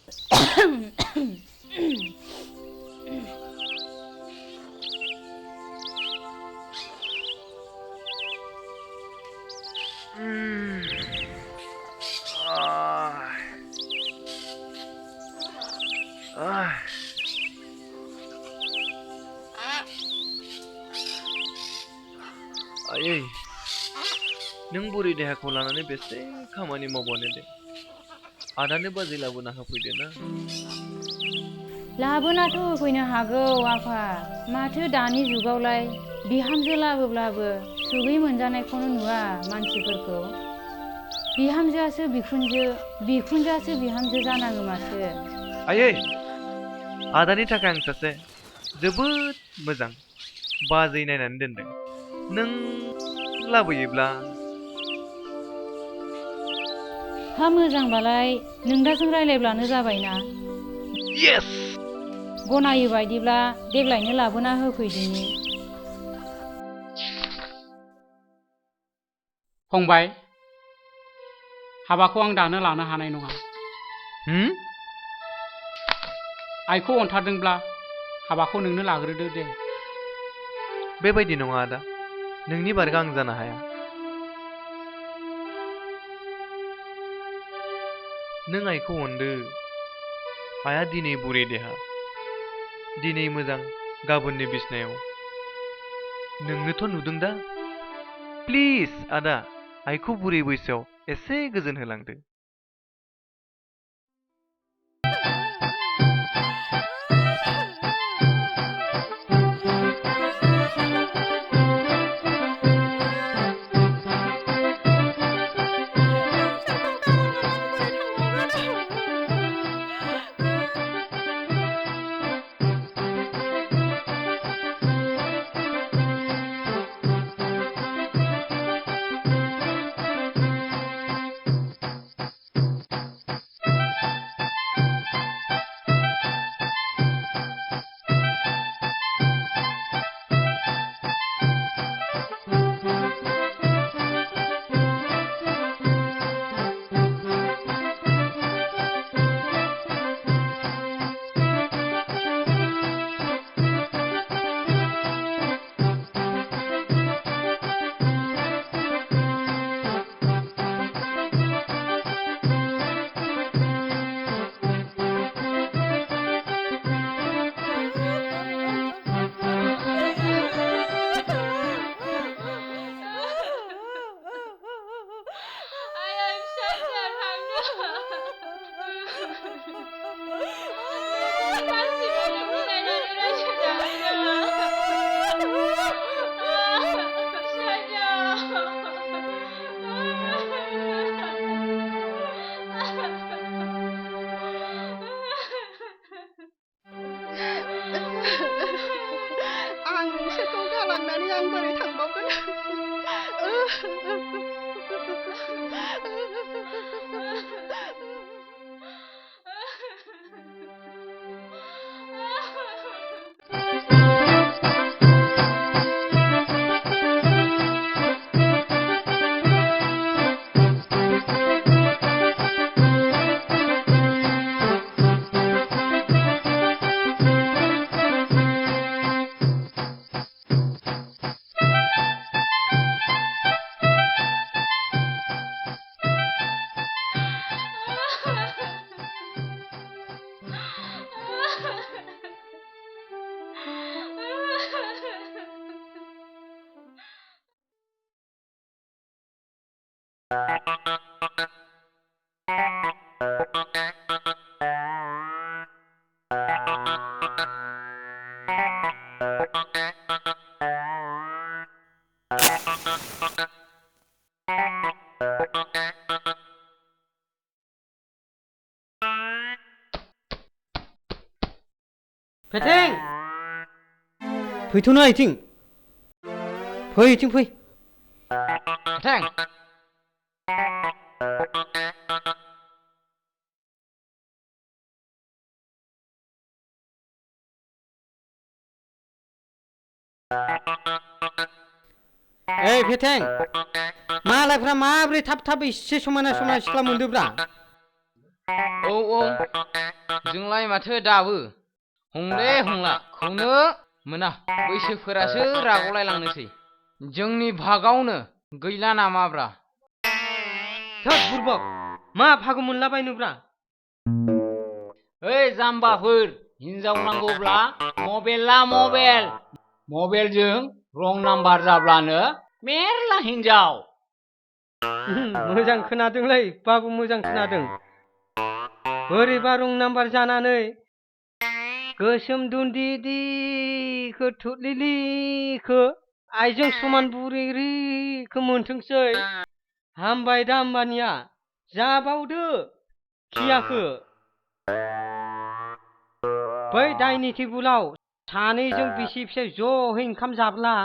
आयै नों बुरै देहाखौ लानानै बेसे खामानि मावबावनो दे आदानो बाजै लाबोना होफैदो ना लाबोनाथ' होफैनो हागौ आफा माथो दानि जुगावलाय बिहामजो लाबोब्लाबो सुगै मोनजानायखौनो नुवा मानसिफोरखौ बिहामजोआसो बिखुनजो बिखुनजोआसो बिहामजो जानाङो माथो आयै आदानि थाखाय आं सासे जोबोद मोजां बाजै नायनानै दोनदों नों लाबोयोब्ला हा मोजांबालाय नोंदाजों रायलायब्लानो जाबायना येस गनायो बायदिब्ला देग्लायनो लाबोना होफैदिनि फंबाय हाबाखौ आं दानो लानो हानाय नङा आइखौ अनथारदोंब्ला हाबाखौ नोंनो लाग्रोदो दे बेबायदि नङा आदा नोंनि बारगा आं जानो हाया नों आइखौ अनदो आइया दिनै बुरै देहा दिनै मोजां गाबोननि बिसनायाव नोंनोथ' नुदों दा प्लिज आदा आइखौ बुरै बैसोआव एसे गोजोन होलांदो फेथें फैथ'नो आइथिं फै इथिं फै फेथें ओइ फेथें मालायफ्रा माब्रै थाब थाब एसे समायना समायना सिख्ला मोनदोब्रा औ औ जोंलाय माथो दाबो हंले हंला खौनो मोना बैसोफोरासो रागावलायलांनोसै जोंनि भागावनो गैला नामाब्रा थोद बुरबक मा भागो मोनलाबायनोब्रा ओइ जाम्बाफोर हिनजाव नांगौब्ला मबेल ला मबेलजों रं नाम्बार जाब्लानो मेरला हिनजाव मोजां खोनादोंलै बाबु मोजां खोनादों बोरैबा रं नाम्बार जानानै गोसोम दुन्दिदिखो थुदलिलिखो आइजों समान बुरेरिखो मोनथोंसै हामबाय दा होमबानिया जाबावदो खियाखो बै डाइनिं टेबुलाव सानैजों बिसि फिसाय ज'है ओंखाम जाब्ला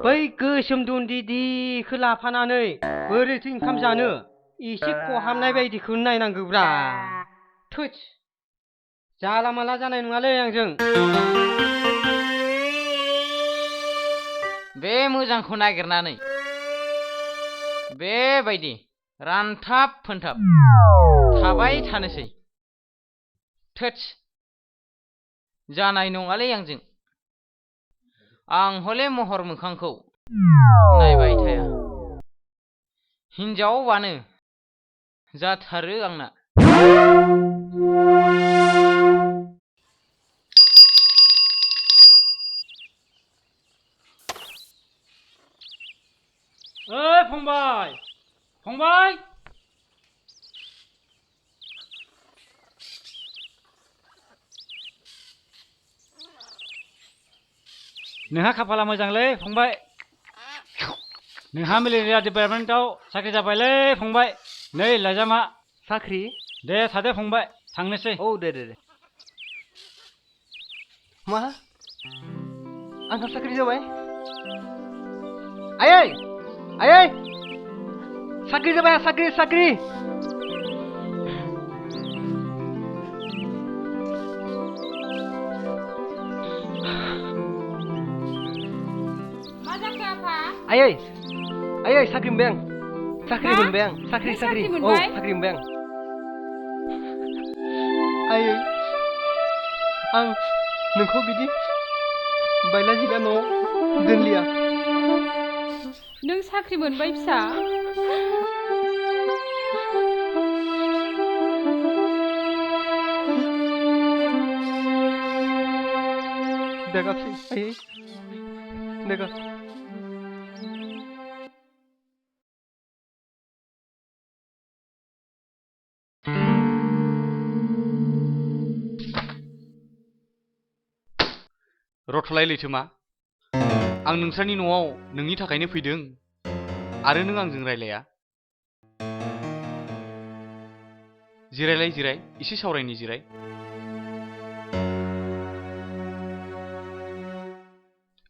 बै गोसोम दुन्दिदिखो लाफानानै बोरैथो ओंखाम जानो एसे खहाबनाय बायदिखौ नायनांगौब्रा थुइस जाला माला जानाय नङालै आंजों बे मोजांखौ नागिरनानै बेबायदि रानथाब फोनथाब थाबाय थानोसै थोथस जानाय नङालै आंजों आं हले महर मोखांखौ नायबाय थाया हिनजावबानो जाथारो आंना ओइ फंबाय फंबाय नोंहा खाफाला मोजांलै फंबाय नोंहा मेलेरिया डिपार्टमेन्टआव साख्रि जाबायलै फंबाय नै लाइजामा साख्रि दे थादो फंबाय थांनोसै औ दे मा आंहा साख्रि जाबाय आयै आयै साख्रि जाबाय साख्रि मा जाखो आफा आयै साख्रि मोनबाय आं साख्रि मा? मोनबाय आं साख्रि नों साख्रि औ मोनबाय? साख्रि मोनबाय आं आयै आं नोंखौ बिदि बायला जिला न'आव दोनलिया नों साख्रि मोनबाय फिसा दागाबसै आयै दागा रथलाय लैथोमा आं नोंसोरनि न'आव नोंनि थाखायनो फैदों आरो नों आंजों रायलाया जिराय एसे सावरायनि जिराय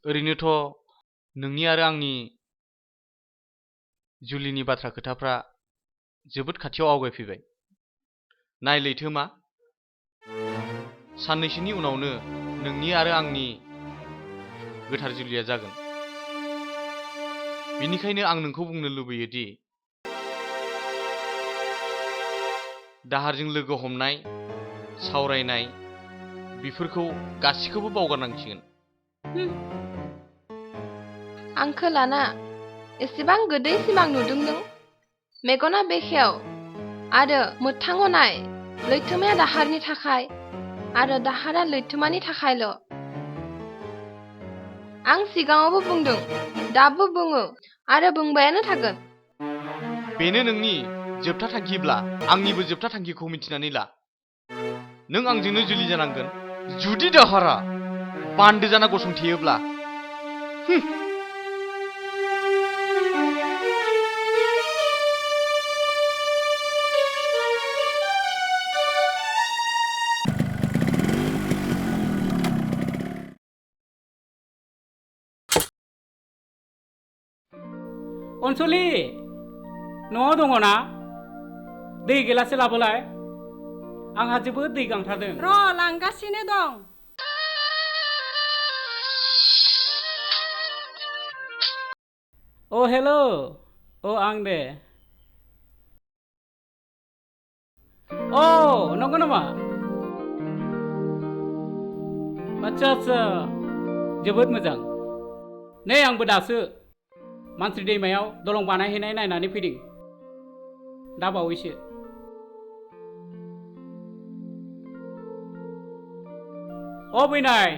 ओरैनोथ' नोंनि आरो आंनि जुलिनि बाथ्रा खोथाफ्रा जोबोद खाथियाव आवगायफैबाय नाय लैथोमा साननैसोनि उनावनो नोंनि आरो आंनि गोथार जुलिया जागोन बिनिखायनो आं नोंखौ बुंनो लुबैयो दि दाहारजों लोगो हमनाय सावरायनाय बेफोरखौ गासिखौबो बावगारनांसिगोन आंखोलाना एसेबां गोदै सिमां नुदों नों मेगना बेखेव आरो मोगथाङाव नाय लैथोमाया दाहारनि थाखाय आरो दाहारा लैथोमानि थाखायल' आं सिगाङावबो बुंदों दाबो बुङो आरो बुंबायानो थागोन बेनो नोंनि जोबथा थांखिब्ला आंनिबो जोबथा थांखिखौ मिथिनानै ला नों आंजोंनो जुलि जानांगोन जुदि दाहारा बान्दो जाना गसंथेयोब्ला अनसुलि न'आव दङ ना दै गिलाससे लाबोलाय आंहा जोबोद दै गांथारदों र' लांगासिनो दं हेल' आं दे अ नंगौ नामा आच्छा आच्छा जोबोद मोजां नै आंबो दासो मानसि दैमायाव दलं बानायहैनाय नायनानै फैदों दा बावैसो अ बैनाय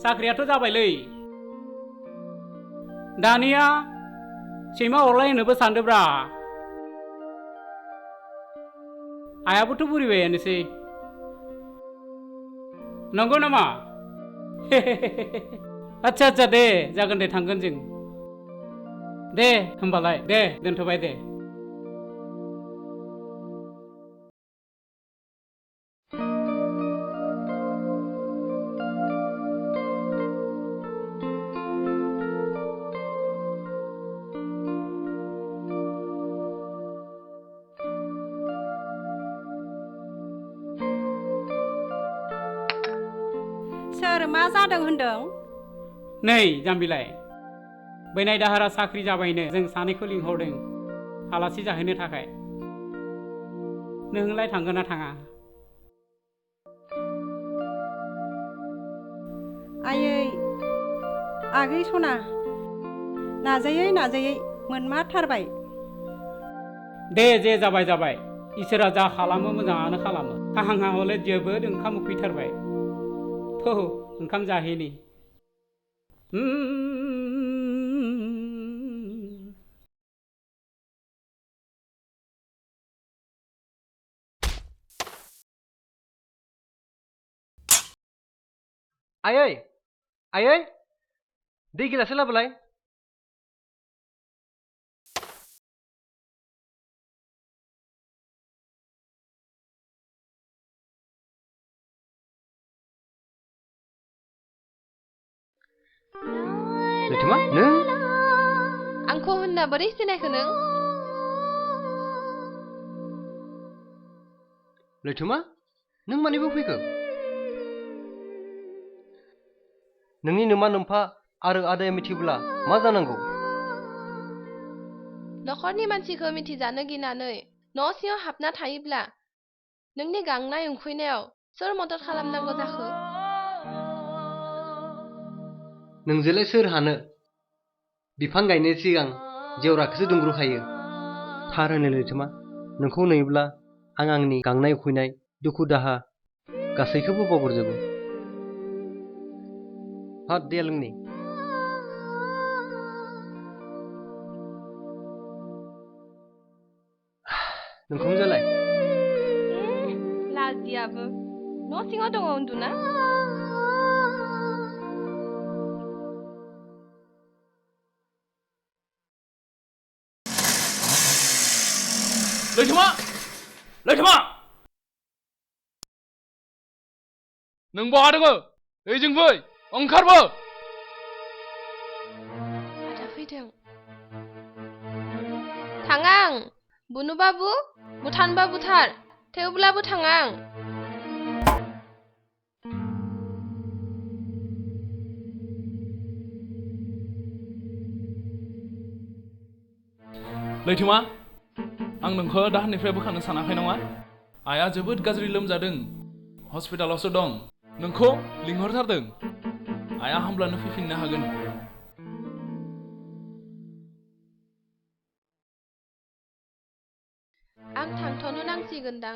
साख्रियाथ' जाबायलै दानिया सैमा अरलायनोबो सानदोब्रा आयाबोथ' बुरिबायानोसै नंगौ नामा आच्छा आच्छा दे जागोन दे थांगोन जों दे होमबालाय दे दोनथ'बाय दे सोर मा जादों होनदों नै जाम्बिलाय बैनाय दाहारा साख्रि जाबायनो जों सानैखौ लिंहरदों आलासि जाहैनो थाखाय नोंलाय थांगोन ना थाङा आयै आगै सना नाजायै नाजायै मोनमारथारबाय दे जे जाबाय जाबाय इसोरा जा खालामो मोजाङानो खालामो आंहा हले जोबोद ओंखाम उखैथारबाय थौ ओंखाम जाहैनि आयै आयै दै गिलासो लाबोलाय लैथोमा नों आंखौ होनना बोरै सिनायखो नों लैथोमा नों मानिबो फैखो नोंनि नोमा नोम्फा आरो आदाया मिथिब्ला मा जानांगौ न'खरनि मानसिखौ मिथिजानो गिनानै न' सिङाव हाबना थायोब्ला नोंनि गांनाय उखैनायाव सोर मदद खालामनांगौ जाखो नोंजोंलाय सोर हानो बिफां गायनो सिगां जेवराखौसो दुंग्रुखायो थार होनो लैथोमा नोंखौ नुयोब्ला आं आंनि गांनाय उखैनाय दुखु दाहा गासैखौबो बावगारजोबो हाथ दे लोंनि नोंखौजालाय लाजियाबो न' सिङाव दङ उन्दुना लैथोमा लैथोमा नों बहा दङ ओइजों फै ओंखारबो आदा फैदों थाङां बुनुबाबु बुथारनोबा बुथार थेवब्लाबो थाङां लैथोमा आं नोंखौ दाहारनिफ्राय बोखांनो सानाखै नङा आइया जोबोद गाज्रि लोमजादों हस्पिटालावसो दं नोंखौ लिंहरथारदों आइया हामब्लानो फैफिननो हागोन आं थांथ'नो नांसिगोनदां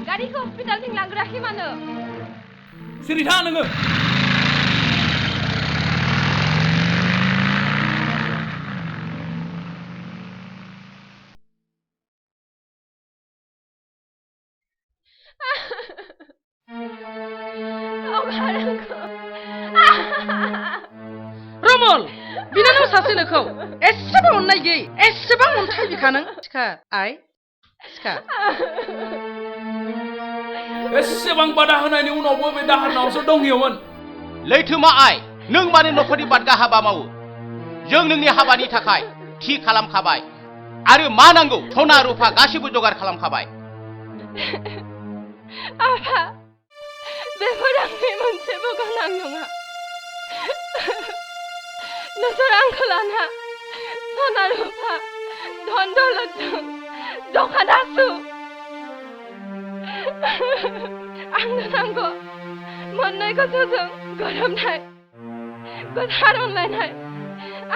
गारिखौ हस्पिटालथिं लांग्राखै मानो सिरि था नोङो रमल बिनानाव सासे नोखौ एसेबां अननाय गैयै एसेबां अन्थाइ बिखा नों सिखार आइ सिखार एसेबां बादा होनायनि उनावबो बे दाहारनावसो दंहैयोमोन लैथोमा आइ नों मानो नखरनि बादगा हाबा मावो जों नोंनि हाबानि थाखाय थि खालामखाबाय आरो मा नांगौ सना रुफा गासिबो जगार खालामखाबाय आफा बेफोर आंनि मोनसेबो गोनां नङा नोंसोर आंखौ लाना सना रुफा धन दौलतजों जखादासु आंनो नांगौ मोननै गोसोजों गोरोबनाय गोथार अनलायनाय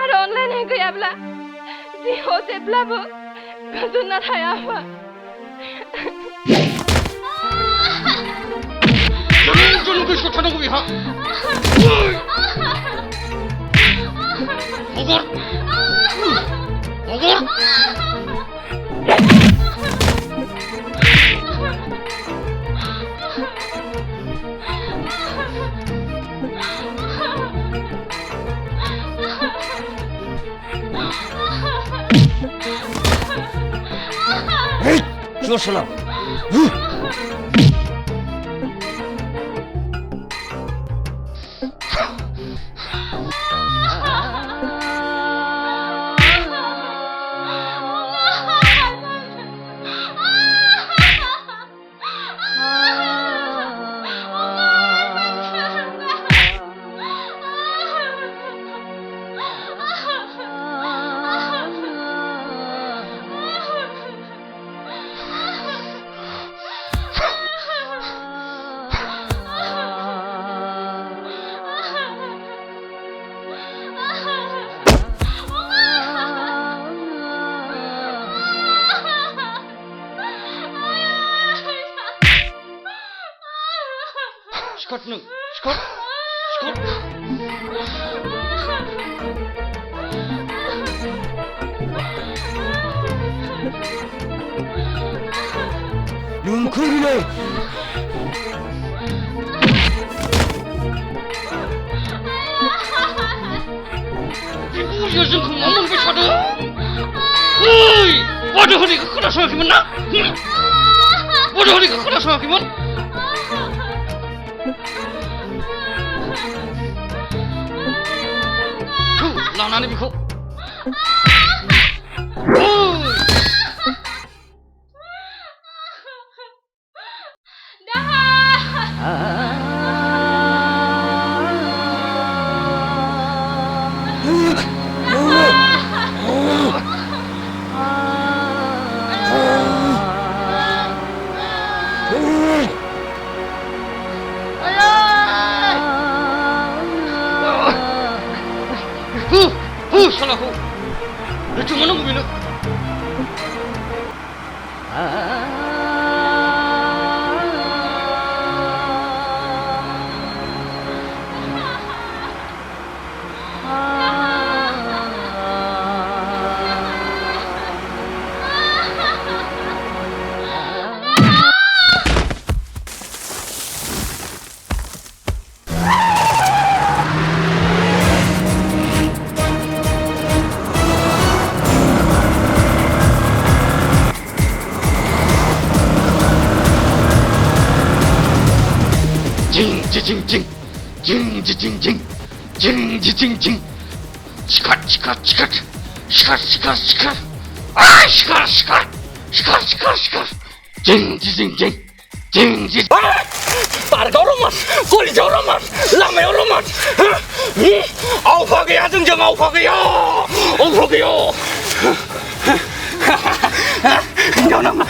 आरो अनलायनाय गैयाब्ला जिउआव जेब्लाबो गोजोनना थाया आफा जों गोसोआव थानांगौ बेहा हगर हगर Joshua. Scott nung, Scott, Scott. 눈코리네. 이거 요즘 그 멍멍 배차도. 어이, 뭐저 허리가 크다 생각하면 나? 뭐저 허리가 크다 생각하면? लानानै बेखौ salahku. Itu mana mobilnya? 징징징징징징징징징징징 시컷 아 시컷 징징징징 Parga rumah, kolija rumah, lama rumah. Aufage ya, jeng aufage ya, aufage ya. Jangan.